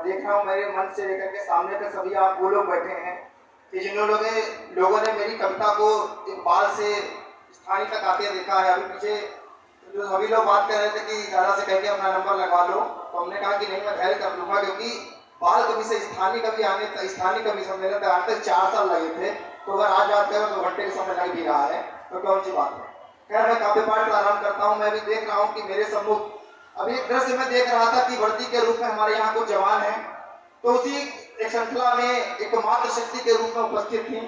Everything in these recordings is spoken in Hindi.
देख रहा हूँ मेरे मन से लेकर के सामने तक सभी आप वो लोग बैठे हैं कि जिन लोगों ने मेरी कविता को एक बाल से स्थानीय तक आते देखा है। अभी पीछे जो सभी लोग बात कर रहे थे कि दादा से कह के अपना नंबर लगवा लो, तो हमने कहा कि नहीं, मैं धैर्य कर लूंगा, क्योंकि बाल कवि से स्थानीय कवि आने तक, स्थानीय कवि सम्मेलन तक आने तक 4 साल लगे थे। तो अगर आज बात करें तो 2 घंटे का समय लग भी रहा है, तो कौन सी बात है। खैर, मैं काव्य पाठ प्रारंभ करता हूँ। मैं भी देख रहा हूँ कि मेरे सम्मुख अभी एक दृश्य में देख रहा था कि वर्दी के रूप में हमारे यहाँ कुछ जवान हैं, तो उसी एक श्रृंखला में एक मातृशक्ति के रूप में उपस्थित थी,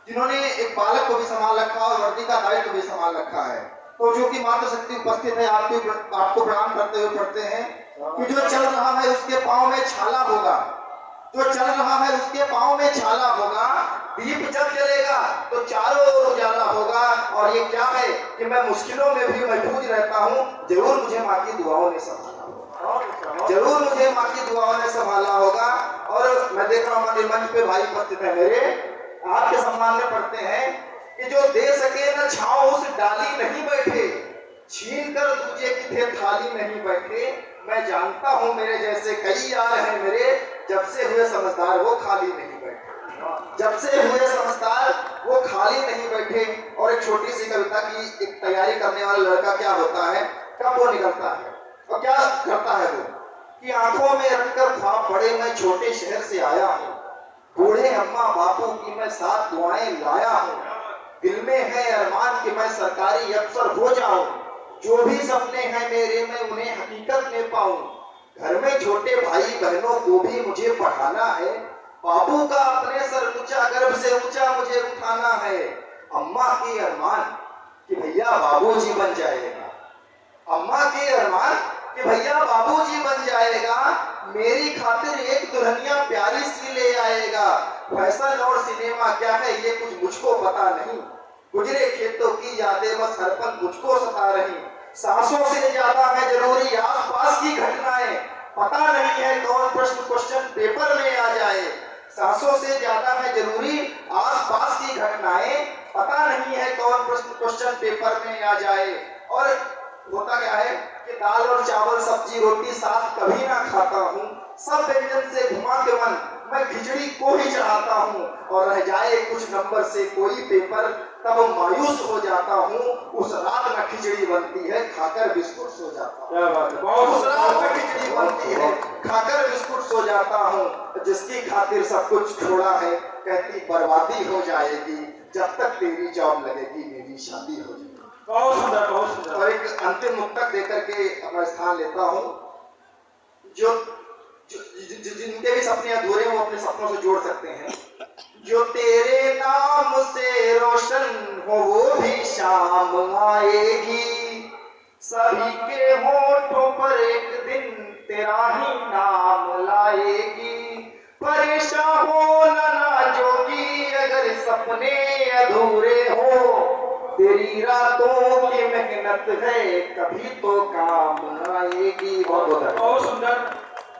जिन्होंने एक बालक को भी संभाल रखा और वर्दी का दायित्व भी संभाल रखा है। तो जो कि मातृशक्ति उपस्थित है, आपको प्रणाम करते हुए पढ़ते हैं कि जो चल रहा है उसके पाँव में छाला होगा, जो चल रहा है उसके पाँव में छाला होगा, दीप जब जलेगा तो चारों ओर उजाला होगा। और ये क्या है कि मैं मुश्किलों में भी महफूज रहता हूँ, जरूर मुझे माँ की दुआओं ने संभाला होगा, जरूर मुझे माँ की दुआओं ने संभाला होगा। और मैं देख रहा हूँ मंच पे भाई उपस्थित है मेरे, आपके सम्मान में पढ़ते हैं कि जो दे सके न छाओ उस डाली नहीं बैठे, छीन कर दूजे की थे थाली नहीं बैठे। मैं जानता हूँ मेरे जैसे कई यार हैं मेरे, जब से हुए समझदार वो खाली नहीं बैठे, जब से हुए समझदार वो खाली नहीं बैठे। और एक छोटी सी कविता की एक तैयारी करने वाला लड़का क्या होता है, कब वो निकलता है और क्या करता है वो कि आंखों में रखकर ख्वाब बड़े मैं छोटे शहर से आया हूँ, बूढ़े अम्मा बापू की मैं 7 दुआएं लाया हूँ, दिल में है अरमान कि मैं सरकारी अफसर हो जाऊं, जो भी सपने हैं मेरे मैं उन्हें हकीकत में पाऊं। घर में छोटे भाई बहनों को भी मुझे पढ़ाना है, बापू का अपने सर ऊंचा गर्भ से ऊंचा मुझे उठाना है। अम्मा की अरमान कि भैया बाबूजी बन जाएगा, अम्मा की अरमान कि भैया बाबूजी बन जाएगा, मेरी खातिर एक दुल्हनिया प्यारी सी ले आएगा। फैशन और सिनेमा क्या है ये कुछ मुझको पता नहीं, गुजरे खेतों की यादें बस हर पल मुझको सता रही। सांसों से ज्यादा है जरूरी आसपास की घटनाएं, पता नहीं है कौन प्रश्न क्वेश्चन पेपर में आ जाए। सांसों से ज्यादा है जरूरी आसपास की घटनाएं, पता नहीं है कौन प्रश्न क्वेश्चन पेपर में आ जाए। और होता क्या है कि दाल और चावल सब्जी रोटी साथ कभी ना खाता हूँ, सब व्यंजन से घुमा के मन मैं खिचड़ी को ही चढ़ाता हूँ। और रह जाए कुछ नंबर से कोई पेपर तब मायूस हो जाता हूँ, उस रात में खिचड़ी बनती है खाकर बिस्कुट सो जाता हूँ, उस रात में खिचड़ी बनती है खाकर बिस्कुट सो जाता हूँ। जिसकी खातिर सब कुछ छोड़ा है कहती बर्बादी हो जाएगी, जब तक तेरी जॉब लगेगी मेरी शादी हो जाएगी। बहुत सुंदर, बहुत सुंदर। और एक अंतिम मुक्तक देकर के अपना स्थान लेता हूँ। जो जिनके भी सपने अधूरे हैं वो अपने सपनों से जोड़ सकते हैं। जो तेरे नाम से रोशन हो वो भी शाम आएगी, सभी के होठों पर एक दिन तेरा ही नाम लाएगी। परेशान हो ना जोगी अगर सपने अधूरे हो, तेरी रातों की मेहनत है कभी तो काम आएगी। बहुत सुंदर।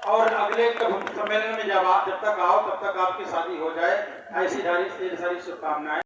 और अगले सम्मेलन में जब तक आओ तब तक आपकी शादी हो जाए, ऐसी सारी शुभकामनाएं।